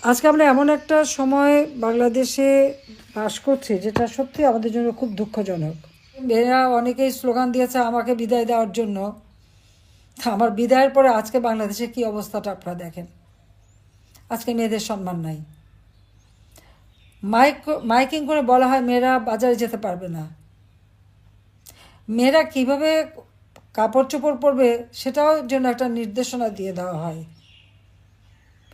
আজকে আমরা এমন একটা সময় বাংলাদেশে বাস করছি যেটা সত্যি আমাদের জন্য খুব দুঃখজনক। মেয়েরা অনেকেই স্লোগান দিয়েছে আমাকে বিদায় দেওয়ার জন্য। আমার বিদায়ের পরে আজকে বাংলাদেশে কি অবস্থাটা আপনারা দেখেন। আজকে মেয়েদের সম্মান নাই। মাইকিং করে বলা হয় মেয়েরা বাজারে যেতে পারবে না। মেয়েরা কিভাবে কাপড় চোপড় পরবে সেটাও যেন একটা নির্দেশনা দিয়ে দেওয়া হয়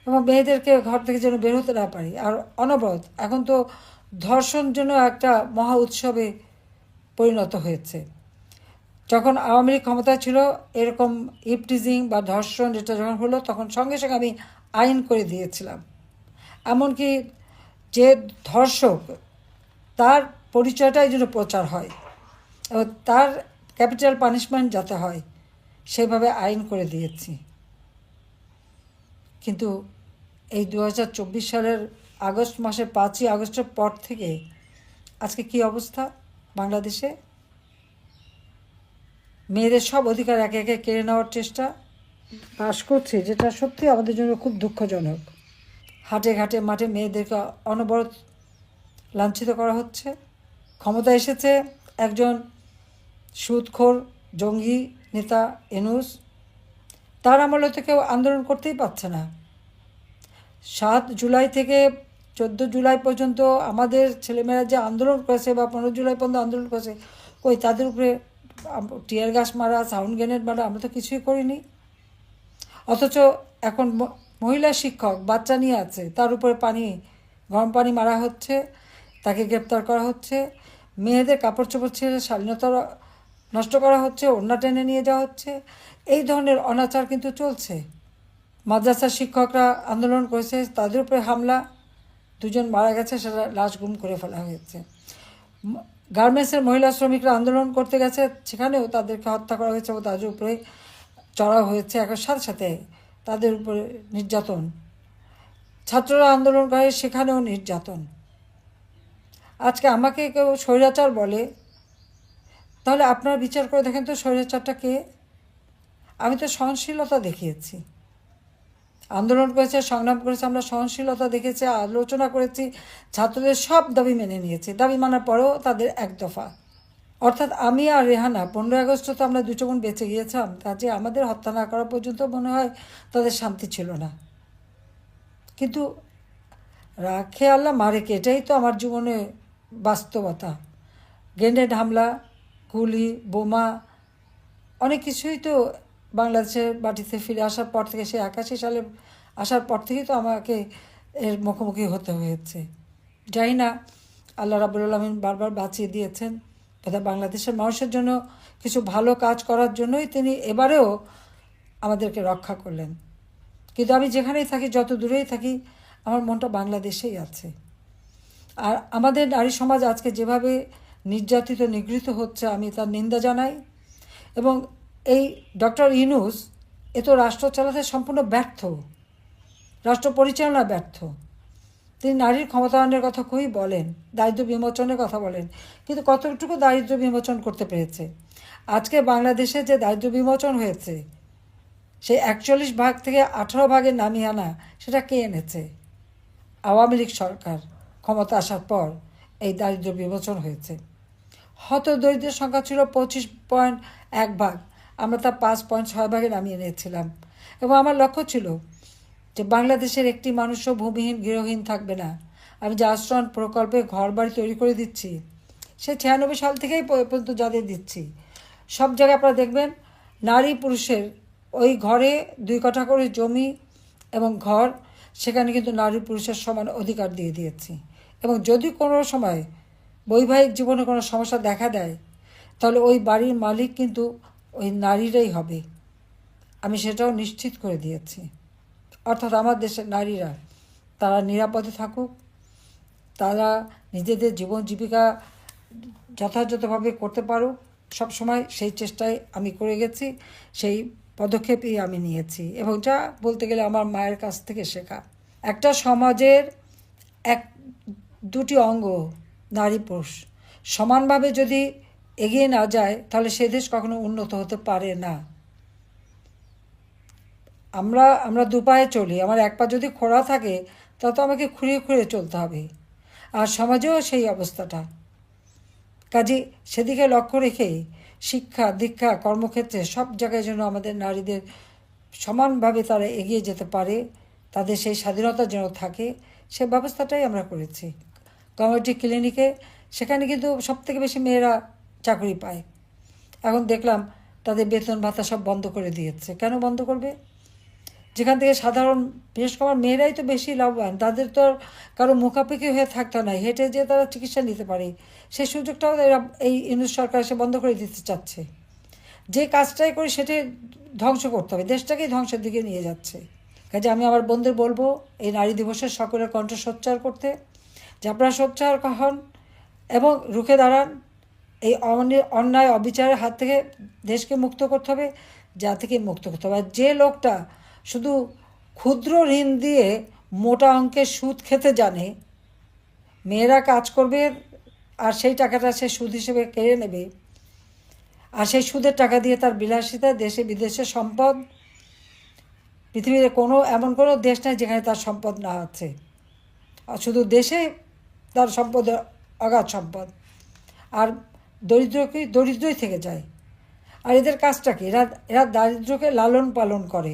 এবং মেয়েদেরকে ঘর থেকে যেন বের হতে না পারি। আর অনবরত এখন তো ধর্ষণ যেন একটা মহা উৎসবে পরিণত হয়েছে। যখন আওয়ামী লীগ ক্ষমতায় ছিল এরকম ইপটিজিং বা ধর্ষণ যেটা যখন হলো তখন সঙ্গে সঙ্গে আমি আইন করে দিয়েছিলাম। এমনকি যে ধর্ষক তার পরিচয়টাই যেন প্রচার হয় এবং তার ক্যাপিটাল পানিশমেন্ট যাতে হয় সেভাবে আইন করে দিয়েছি। কিন্তু এই 2024 সালের আগস্ট মাসের 5ই আগস্টের পর থেকে আজকে কি অবস্থা বাংলাদেশে। মেয়েদের সব অধিকার একে একে কেড়ে নেওয়ার চেষ্টা বাস করছে, যেটা সত্যি আমাদের জন্য খুব দুঃখজনক। হাটে ঘাটে মাঠে মেয়েদেরকে অনবরত লাঞ্ছিত করা হচ্ছে। ক্ষমতা এসেছে একজন সুদখোর জঙ্গি নেতা ইউনূস, তার আমলে তো কেউ আন্দোলন করতেই পারছে না। 7 জুলাই থেকে 14 জুলাই পর্যন্ত আমাদের ছেলেমেয়েরা যে আন্দোলন করেছে বা 15 জুলাই পর্যন্ত আন্দোলন করেছে, কই তাদের উপরে টিয়ার গ্যাস মারা, সাউন্ড গ্রেনেড মারা আমরা তো কিছুই করিনি। অথচ এখন মহিলা শিক্ষক বাচ্চা নিয়ে আছে, তার উপরে গরম পানি মারা হচ্ছে, তাকে গ্রেপ্তার করা হচ্ছে। মেয়েদের কাপড় চোপড় ছেড়ে শালীনতা নষ্ট করা হচ্ছে, ওড়না টেনে নিয়ে যাওয়া হচ্ছে। এই ধরনের অনাচার কিন্তু চলছে। মাদ্রাসার শিক্ষকরা আন্দোলন করেছে, তাদের উপরে হামলা, 2 জন মারা গেছে, সেটা লাশ গুম করে ফেলা হয়েছে। গার্মেন্টসের মহিলা শ্রমিকরা আন্দোলন করতে গেছে, সেখানেও তাদেরকে হত্যা করা হয়েছে এবং তাদের উপরে চড়া হয়েছে। এখন সাথে সাথে তাদের উপরে নির্যাতন। ছাত্ররা আন্দোলন করে, সেখানেও নির্যাতন। আজকে আমাকে কেউ স্বৈরাচার বলে, তাহলে আপনারা বিচার করে দেখেন তো স্বৈরাচারটা কে। আমি তো সহনশীলতা দেখিয়েছি, আন্দোলন করেছে, সংগ্রাম করেছে, আমরা সহনশীলতা দেখেছি, আলোচনা করেছি, ছাত্রদের সব দাবি মেনে নিয়েছি। দাবি মানার পরেও তাদের এক দফা, অর্থাৎ আমি আর রেহানা 15 আগস্ট তো আমরা 2 বোন বেঁচে গিয়েছিলাম, কাজে আমাদের হত্যা না করা পর্যন্ত মনে হয় তাদের শান্তি ছিল না। কিন্তু রাখে আল্লাহ মারে কে, এটাই তো আমার জীবনে বাস্তবতা। গ্রেনেড হামলা, গুলি, বোমা, অনেক কিছুই তো বাংলাদেশের মাটিতে ফিরে আসার পর থেকে, সে 81 সালে আসার পর থেকেই তো আমাকে এর মুখোমুখি হতে হয়েছে। জানি না আল্লাহ রাব্বুল আলামিন বারবার বাঁচিয়ে দিয়েছেন, তথা বাংলাদেশের মানুষের জন্য কিছু ভালো কাজ করার জন্যই তিনি এবারেও আমাদেরকে রক্ষা করলেন। কিন্তু আমি যেখানেই থাকি, যত দূরেই থাকি, আমার মনটা বাংলাদেশেই আছে। আর আমাদের নারী সমাজ আজকে যেভাবে নির্যাতিত নিগৃহীত হচ্ছে, আমি তার নিন্দা জানাই। এবং এই ডক্টর ইউনূস এ তো রাষ্ট্র চালাতে সম্পূর্ণ ব্যর্থ, রাষ্ট্র পরিচালনা ব্যর্থ। তিনি নারীর ক্ষমতায়নের কথা খুবই বলেন, দারিদ্র্য বিমোচনের কথা বলেন, কিন্তু কতটুকু দারিদ্র্য বিমোচন করতে পেরেছে। আজকে বাংলাদেশে যে দারিদ্র্য বিমোচন হয়েছে, সেই 41 ভাগ থেকে 18 ভাগে নামিয়ে আনা, সেটা কে এনেছে? আওয়ামী লীগ সরকার ক্ষমতা আসার পর এই দারিদ্র্য বিমোচন হয়েছে। হতদরিদ্রের সংখ্যা ছিল 25.1 ভাগ, আমরা তা 5.6 ভাগে নামিয়ে নিয়েছিলাম। এবং আমার লক্ষ্য ছিল যে বাংলাদেশের একটি মানুষও ভূমিহীন গৃহহীন থাকবে না। আমি যে আশ্রয়ণ প্রকল্পে ঘর বাড়ি তৈরি করে দিচ্ছি, সে 96 সাল থেকেই পর্যন্ত যাদের দিচ্ছি, সব জায়গায় আপনারা দেখবেন নারী পুরুষের ওই ঘরে 2 কাঠা করে জমি এবং ঘর, সেখানে কিন্তু নারী পুরুষের সমান অধিকার দিয়ে দিয়েছি। এবং যদি কোনো সময় বৈবাহিক জীবনে কোনো সমস্যা দেখা দেয়, তাহলে ওই বাড়ির মালিক কিন্তু ওই নারীরাই হবে, আমি সেটাও নিশ্চিত করে দিয়েছি। অর্থাৎ আমার দেশের নারীরা তারা নিরাপদে থাকুক, তারা নিজেদের জীবন জীবিকা যথাযথভাবে করতে পারুক, সবসময় সেই চেষ্টায় আমি করে গেছি, সেই পদক্ষেপই আমি নিয়েছি। এবং যা বলতে গেলে আমার মায়ের কাছ থেকে শেখা। একটা সমাজের দুটি অঙ্গ, নারী পুরুষ, সমানভাবে যদি এগিয়ে না যায়, তাহলে সে দেশ কখনো উন্নত হতে পারে না। আমরা দুপায়ে চলি, আমার এক পা যদি খোঁড়া থাকে তা তো আমাকে খুঁড়িয়ে খুঁড়িয়ে চলতে হবে। আর সমাজেও সেই অবস্থাটা। কাজে সেদিকে লক্ষ্য রেখে শিক্ষা দীক্ষা কর্মক্ষেত্রে সব জায়গায় যেন আমাদের নারীদের সমানভাবে তারা এগিয়ে যেতে পারে, তাদের সেই স্বাধীনতা যেন থাকে, সে ব্যবস্থাটাই আমরা করেছি। কমিউনিটি ক্লিনিকে সেখানে কিন্তু সবথেকে বেশি মেয়েরা চাকরি পায়। এখন দেখলাম তাদের বেতন ভাতা সব বন্ধ করে দিয়েছে। কেন বন্ধ করবে? যেখান থেকে সাধারণ, বিশেষ করে আমার মেয়েরাই তো বেশি লাভবান, তাদের তো আর কারো মুখাপেক্ষি হয়ে থাকতে নাই, হেঁটে যেয়ে তারা চিকিৎসা নিতে পারে, সেই সুযোগটাও এরা এই ইউনিট সরকার এসে বন্ধ করে দিতে চাচ্ছে। যে কাজটাই করি সেটাই ধ্বংস করতে হবে, দেশটাকেই ধ্বংসের দিকে নিয়ে যাচ্ছে। কাজে আমি আমার বন্ধুদের বলবো এই নারী দিবসের সকলের কণ্ঠ সোচ্চার করতে, যে আপনারা সোচ্চার হন এবং রুখে দাঁড়ান। এই অন্যায় অবিচারের হাত থেকে দেশকে মুক্ত করতে হবে, যা থেকে মুক্ত করতে হবে। আর যে লোকটা শুধু ক্ষুদ্র ঋণ দিয়ে মোটা অঙ্কের সুদ খেতে জানে, মেয়েরা কাজ করবে আর সেই টাকাটা সে সুদ হিসেবে কেড়ে নেবে, আর সেই সুদের টাকা দিয়ে তার বিলাসিতা, দেশে বিদেশে সম্পদ, পৃথিবীর এমন কোনো দেশ নাই যেখানে তার সম্পদ না আছে। আর শুধু দেশে তার সম্পদ অগাধ সম্পদ, আর দরিদ্রই থেকে যায়। আর এদের কাজটা কি? এরা দারিদ্র্যকে লালন পালন করে,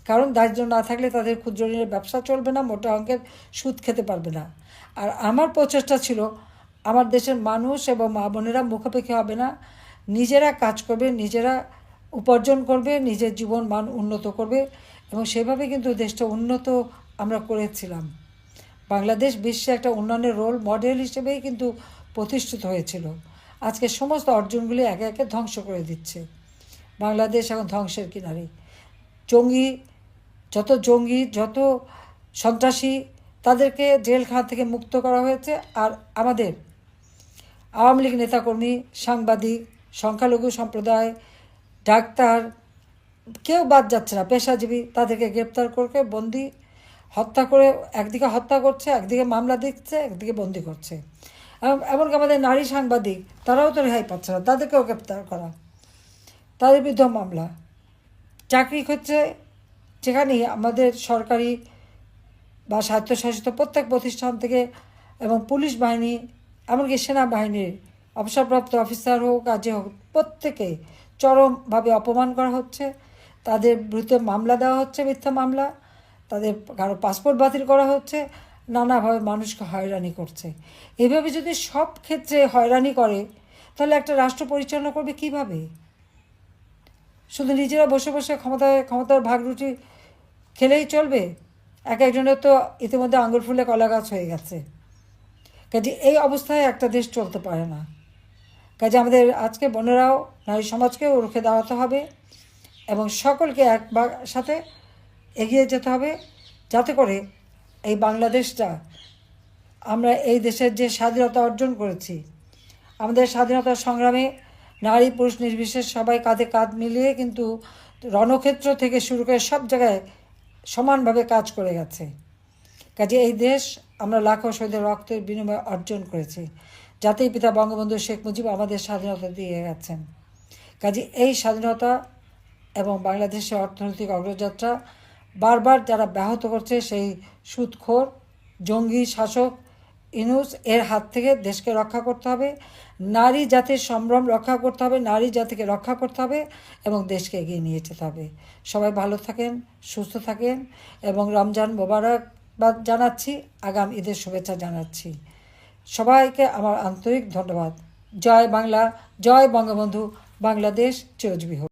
কারণ দারিদ্র্য না থাকলে তাদের ক্ষুদ্র ঋণের ব্যবসা চলবে না, মোটা অঙ্কের সুদ খেতে পারবে না। আর আমার প্রচেষ্টা ছিল আমার দেশের মানুষ এবং মা বোনেরা মুখাপেক্ষি হবে না, নিজেরা কাজ করবে, নিজেরা উপার্জন করবে, নিজের জীবন মান উন্নত করবে, এবং সেভাবে কিন্তু দেশটা উন্নত আমরা করেছিলাম। বাংলাদেশ বিশ্বে একটা উন্নয়নের রোল মডেল হিসেবেই কিন্তু প্রতিষ্ঠিত হয়েছিল। আজকে সমস্ত অর্জনগুলি একে একে ধ্বংস করে দিচ্ছে। বাংলাদেশ এখন ধ্বংসের কিনারে। জঙ্গি যত সন্ত্রাসী, তাদেরকে জেলখানা থেকে মুক্ত করা হয়েছে। আর আমাদের আওয়ামী লীগ নেতাকর্মী, সাংবাদিক, সংখ্যালঘু সম্প্রদায়, ডাক্তার, কেউ বাদ যাচ্ছে না, পেশাজীবী, তাদেরকে গ্রেপ্তার করে বন্দি, হত্যা করে, একদিকে হত্যা করছে, একদিকে মামলা দিচ্ছে, একদিকে বন্দি করছে। এমনকি আমাদের নারী সাংবাদিক, তারাও তো রেহাই পাচ্ছে না, তাদেরকেও গ্রেপ্তার করা, তাদের বিরুদ্ধে মামলা। চাকরি ক্ষেত্রে যেখানেই আমাদের সরকারি বা স্বায়ত্তশাসিত প্রত্যেক প্রতিষ্ঠান থেকে এবং পুলিশ বাহিনী, এমনকি সেনাবাহিনীর অবসরপ্রাপ্ত অফিসার হোক আর যে হোক, প্রত্যেকে চরমভাবে অপমান করা হচ্ছে। তাদের বিরুদ্ধে মামলা দেওয়া হচ্ছে, মিথ্যা মামলা, তাদের কারো পাসপোর্ট বাতিল করা হচ্ছে, নানাভাবে মানুষকে হয়রানি করছে। এভাবে যদি সব ক্ষেত্রে হয়রানি করে, তাহলে একটা রাষ্ট্র পরিচালনা করবে কিভাবে? শুধু নিজেরা বসে বসে ক্ষমতার ভাগরুটি খেলেই চলবে? একজনের তো ইতিমধ্যে আঙুর ফুলে কলা গাছ হয়ে গেছে। কাজে এই অবস্থায় একটা দেশ চলতে পারে না। কাজে আমাদের আজকে বোনেরাও নারী সমাজকেও রুখে দাঁড়াতে হবে এবং সকলকে সাথে এগিয়ে যেতে হবে, যাতে করে এই বাংলাদেশটা, আমরা এই দেশের যে স্বাধীনতা অর্জন করেছি, আমাদের স্বাধীনতা সংগ্রামে নারী পুরুষ নির্বিশেষে সবাই কাঁধে কাঁধ মিলিয়ে কিন্তু রণক্ষেত্র থেকে শুরু করে সব জায়গায় সমানভাবে কাজ করে গেছে। কাজে এই দেশ আমরা লাখো শহীদের রক্তের বিনিময়ে অর্জন করেছি। জাতির পিতা বঙ্গবন্ধু শেখ মুজিব আমাদের স্বাধীনতা দিয়ে গেছেন। কাজে এই স্বাধীনতা এবং বাংলাদেশের অর্থনৈতিক অগ্রযাত্রা বারবার যারা ব্যাহত করছে, সেই সুদখোর জঙ্গি শাসক ইউনূস এর হাত থেকে দেশকে রক্ষা করতে হবে, নারী জাতির সম্ভ্রম রক্ষা করতে হবে, নারী জাতিকে রক্ষা করতে হবে এবং দেশকে এগিয়ে নিয়ে যেতে হবে। সবাই ভালো থাকেন, সুস্থ থাকেন এবং রমজান মোবারকবাদ জানাচ্ছি, আগাম ঈদের শুভেচ্ছা জানাচ্ছি। সবাইকে আমার আন্তরিক ধন্যবাদ। জয় বাংলা, জয় বঙ্গবন্ধু, বাংলাদেশ চিরজীবী হোক।